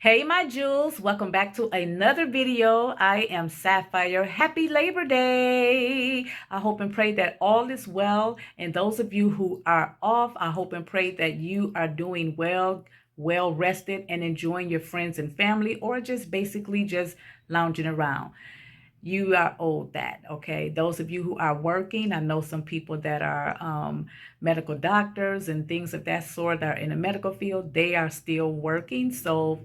Hey, my jewels, welcome back to another video. I am Sapphire. Happy Labor Day. I hope and pray that all is well. And those of you who are off, I hope and pray that you are doing well rested and enjoying your friends and family, or just basically just lounging around. You are owed that, okay? Those of you who are working, I know some people that are medical doctors and things of that sort that are in the medical field, they are still working. So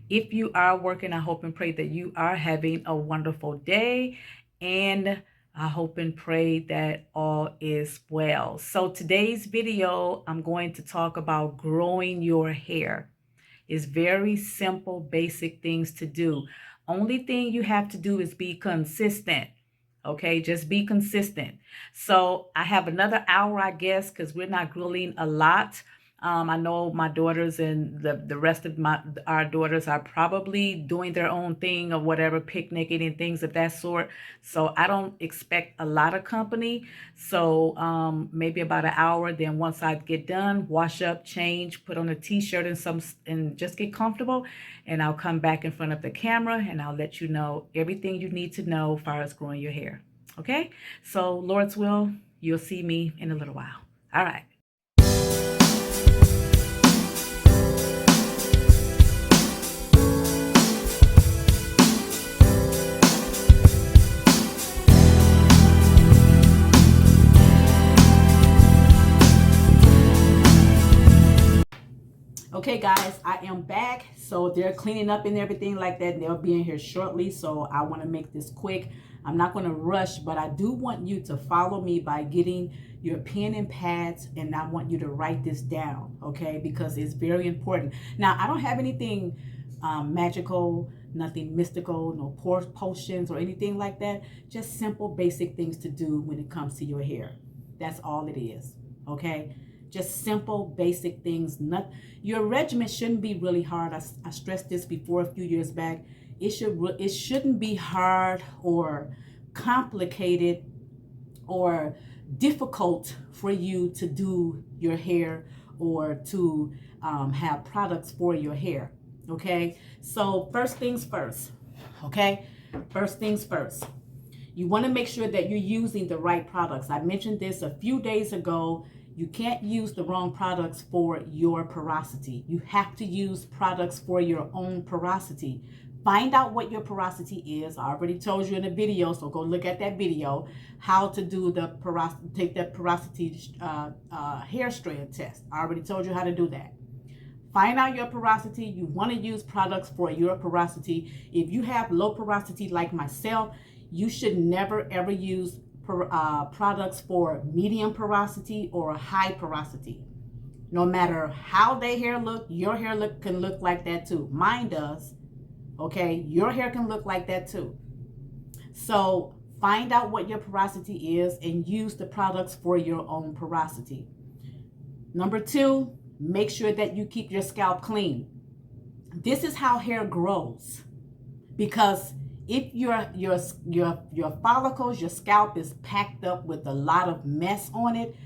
if you are working, I hope and pray that you are having a wonderful day, and I hope and pray that all is well. So today's video, I'm going to talk about growing your hair. It's very simple, basic things to do. Only thing you have to do is be consistent. Okay, just be consistent. So I have another hour, I guess, because we're not grilling a lot. I know my daughters and the rest of our daughters are probably doing their own thing or whatever, picnicking and things of that sort. So I don't expect a lot of company. So maybe about an hour. Then once I get done, wash up, change, put on a t-shirt and just get comfortable. And I'll come back in front of the camera and I'll let you know everything you need to know as far as growing your hair. Okay? So Lord's will, you'll see me in a little while. All right. Okay, guys, I am back. So they're cleaning up and everything like that. They'll be in here shortly. So I want to make this quick. I'm not going to rush, but I do want you to follow me by getting your pen and pads, and I want you to write this down, okay? Because it's very important. Now, I don't have anything magical, nothing mystical, no potions or anything like that. Just simple, basic things to do when it comes to your hair. That's all it is, okay? Just simple, basic things. Your regimen shouldn't be really hard. I stressed this before a few years back. It shouldn't be hard or complicated or difficult for you to do your hair or to have products for your hair. Okay, so first things first. Okay, first things first. You want to make sure that you're using the right products. I mentioned this a few days ago. You can't use the wrong products for your porosity. You have to use products for your own porosity. Find out what your porosity is. I already told you in a video, so go look at that video, how to do the porosity, take that porosity hair strand test. I already told you how to do that. Find out your porosity. You want to use products for your porosity. If you have low porosity like myself, you should never ever use products for medium porosity or high porosity. No matter how their hair look, your hair can look like that too. Mine does. Okay, your hair can look like that too. So find out what your porosity is and use the products for your own porosity. Number two, make sure that you keep your scalp clean. This is how hair grows, because if your follicles, your scalp is packed up with a lot of mess on it,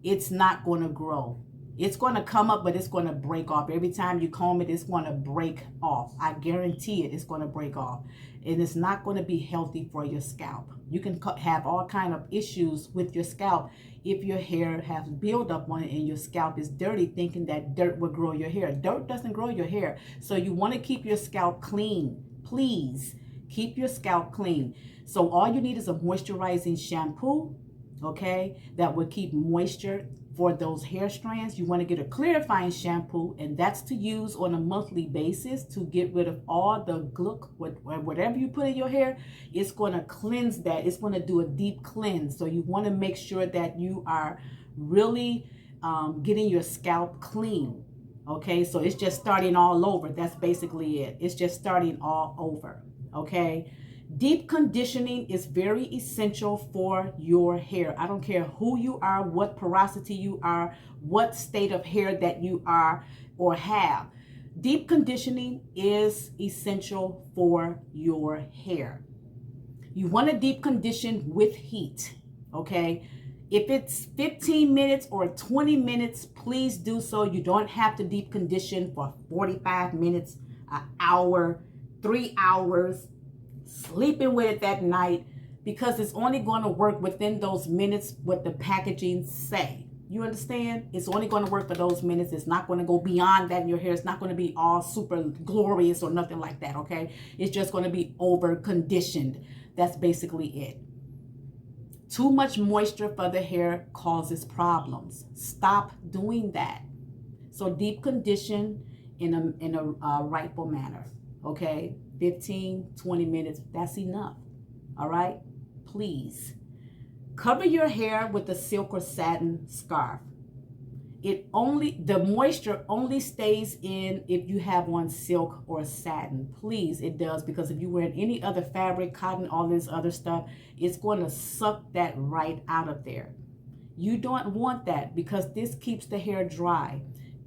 it's not going to grow. It's going to come up, but it's going to break off. Every time you comb it, it's going to break off. I guarantee it, it's going to break off. And it's not going to be healthy for your scalp. You can have all kind of issues with your scalp if your hair has buildup on it and your scalp is dirty, thinking that dirt will grow your hair. Dirt doesn't grow your hair. So you want to keep your scalp clean. Please keep your scalp clean. So all you need is a moisturizing shampoo, okay, that will keep moisture for those hair strands. You want to get a clarifying shampoo, and that's to use on a monthly basis to get rid of all the gluck, whatever you put in your hair. It's going to cleanse that. It's going to do a deep cleanse. So you want to make sure that you are really getting your scalp clean. Okay, so it's just starting all over. That's basically it. It's just starting all over. Okay. Deep conditioning is very essential for your hair. I don't care who you are, what porosity you are, what state of hair that you are or have. Deep conditioning is essential for your hair. You want to deep condition with heat, okay? If it's 15 minutes or 20 minutes, please do so. You don't have to deep condition for 45 minutes. an hour, 3 hours, sleeping with it that night, because it's only going to work within those minutes what the packaging say. You understand? It's only going to work for those minutes. It's not going to go beyond that in your hair. It's not going to be all super glorious or nothing like that, okay? It's just going to be over conditioned. That's basically it. Too much moisture for the hair causes problems. Stop doing that. So deep condition in a rightful manner, okay? 15, 20 minutes, that's enough, all right? Please. Cover your hair with a silk or satin scarf. The moisture only stays in if you have on silk or satin. Please, it does, because if you wear any other fabric, cotton, all this other stuff, it's going to suck that right out of there. You don't want that, because this keeps the hair dry.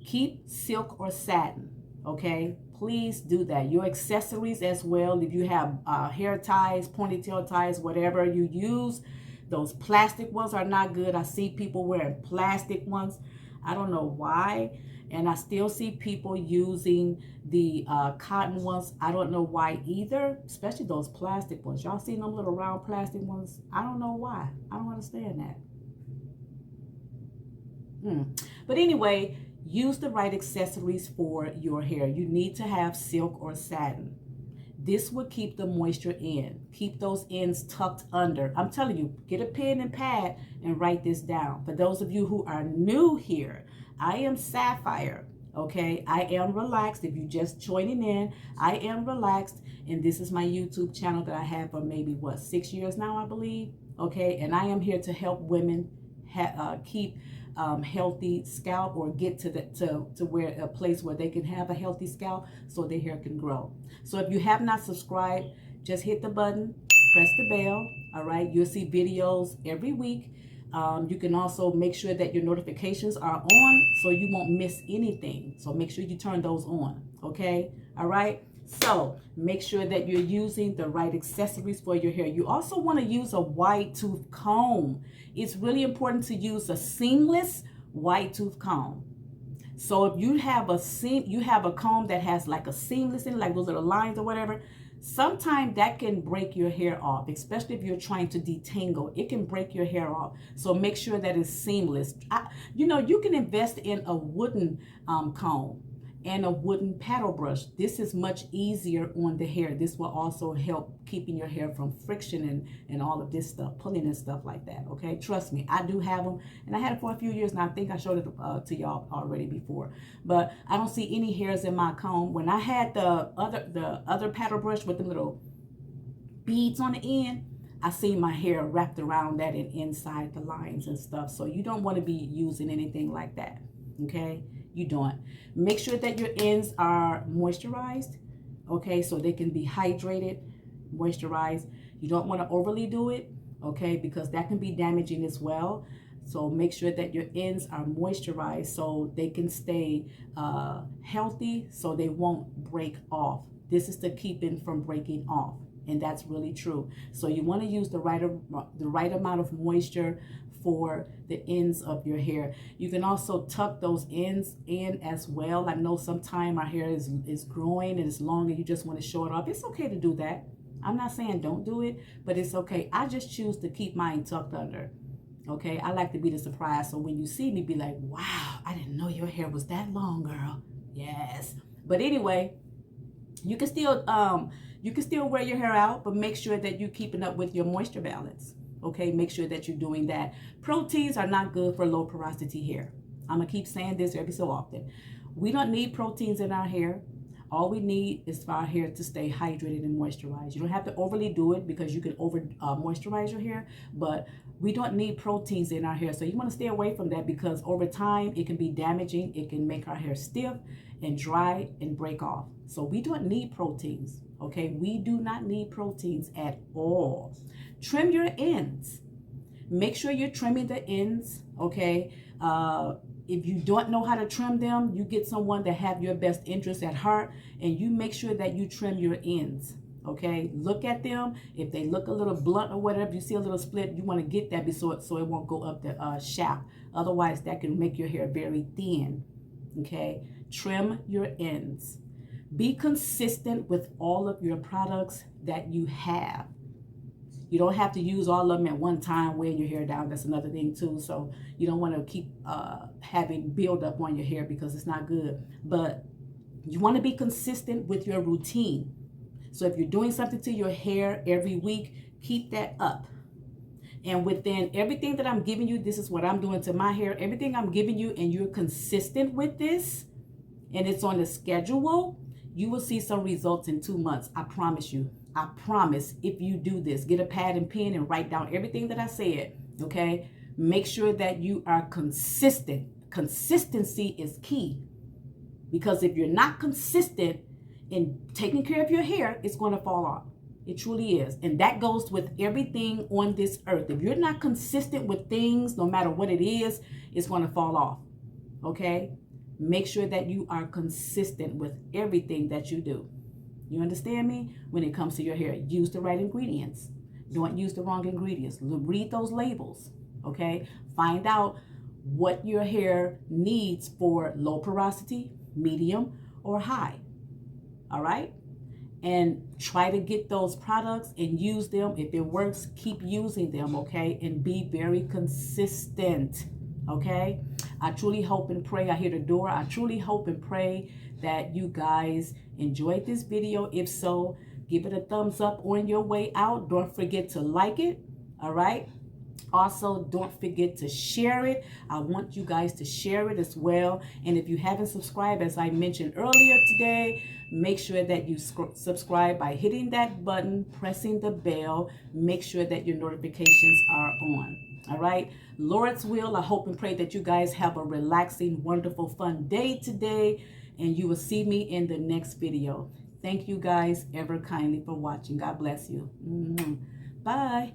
Keep silk or satin, okay? Please do that. Your accessories as well, if you have hair ties, ponytail ties, whatever you use, those plastic ones are not good. I see people wearing plastic ones. I don't know why. And I still see people using the cotton ones. I don't know why either, especially those plastic ones. Y'all seen them little round plastic ones? I don't know why. I don't understand that. But anyway, use the right accessories for your hair. You need to have silk or satin. This will keep the moisture in. Keep those ends tucked under. I'm telling you, get a pen and pad and write this down. For those of you who are new here, I am Sapphire, okay? I am relaxed. If you're just joining in, I am relaxed. And this is my YouTube channel that I have for maybe, 6 years now, I believe, okay? And I am here to help women keep healthy scalp, or get to where a place where they can have a healthy scalp so their hair can grow. So if you have not subscribed, just hit the button, press the bell, all right? You'll see videos every week. You can also make sure that your notifications are on so you won't miss anything. So make sure you turn those on, okay? All right? So make sure that you're using the right accessories for your hair. You also want to use a wide tooth comb. It's really important to use a seamless wide tooth comb. So if you have a comb that has like a seamless in it, like those little lines or whatever, sometimes that can break your hair off, especially if you're trying to detangle. It can break your hair off. So make sure that it's seamless. You can invest in a wooden comb and a wooden paddle brush. This is much easier on the hair. This will also help keeping your hair from friction and all of this stuff, pulling and stuff like that, okay? Trust me, I do have them, and I had it for a few years now. I think I showed it to y'all already before, but I don't see any hairs in my comb. When I had the other paddle brush with the little beads on the end, I see my hair wrapped around that and inside the lines and stuff. So you don't want to be using anything like that, okay? You don't. Make sure that your ends are moisturized, okay, so they can be hydrated, moisturized. You don't want to overly do it, okay, because that can be damaging as well. So make sure that your ends are moisturized so they can stay healthy, so they won't break off. This is to keep it from breaking off, and that's really true. So you want to use the right amount of moisture for the ends of your hair. You can also tuck those ends in as well. I know sometimes our hair is growing and it's long and you just want to show it off. It's okay to do that. I'm not saying don't do it, but it's okay. I just choose to keep mine tucked under. Okay, I like to be the surprise. So when you see me, be like, wow, I didn't know your hair was that long, girl. Yes. But anyway, you can still wear your hair out, but make sure that you're keeping up with your moisture balance. Okay, make sure that you're doing that. Proteins are not good for low porosity hair. I'm gonna keep saying this every so often. We don't need proteins in our hair. All we need is for our hair to stay hydrated and moisturized. You don't have to overly do it, because you can over moisturize your hair, but we don't need proteins in our hair. So you want to stay away from that, because over time it can be damaging. It can make our hair stiff and dry and break off. So we don't need proteins, okay? We do not need proteins at all. Trim your ends. Make sure you're trimming the ends, okay? If you don't know how to trim them, you get someone that have your best interest at heart, and you make sure that you trim your ends, okay? Look at them. If they look a little blunt or whatever, you see a little split, you want to get that so it won't go up the shaft. Otherwise, that can make your hair very thin, okay? Trim your ends. Be consistent with all of your products that you have. You don't have to use all of them at one time, wearing your hair down. That's another thing too. So you don't want to keep having buildup on your hair, because it's not good. But you want to be consistent with your routine. So if you're doing something to your hair every week, keep that up. And within everything that I'm giving you, this is what I'm doing to my hair. Everything I'm giving you, and you're consistent with this, and it's on the schedule, you will see some results in 2 months. I promise you. I promise. If you do this, get a pad and pen and write down everything that I said, okay? Make sure that you are consistent. Consistency is key, because if you're not consistent in taking care of your hair, it's going to fall off. It truly is. And that goes with everything on this earth. If you're not consistent with things, no matter what it is, it's going to fall off, okay? Make sure that you are consistent with everything that you do. You understand me? When it comes to your hair, use the right ingredients. Don't use the wrong ingredients. Read those labels, okay? Find out what your hair needs for low porosity, medium, or high, all right? And try to get those products and use them. If it works, keep using them, okay? And be very consistent, okay? I truly hope and pray, I hear the door. I truly hope and pray that you guys enjoyed this video. If so, give it a thumbs up on your way out. Don't forget to like it, all right? Also, don't forget to share it. I want you guys to share it as well. And if you haven't subscribed, as I mentioned earlier today, make sure that you subscribe by hitting that button, pressing the bell. Make sure that your notifications are on. All right. Lord's will, I hope and pray that you guys have a relaxing, wonderful, fun day today. And you will see me in the next video. Thank you guys ever kindly for watching. God bless you. Bye.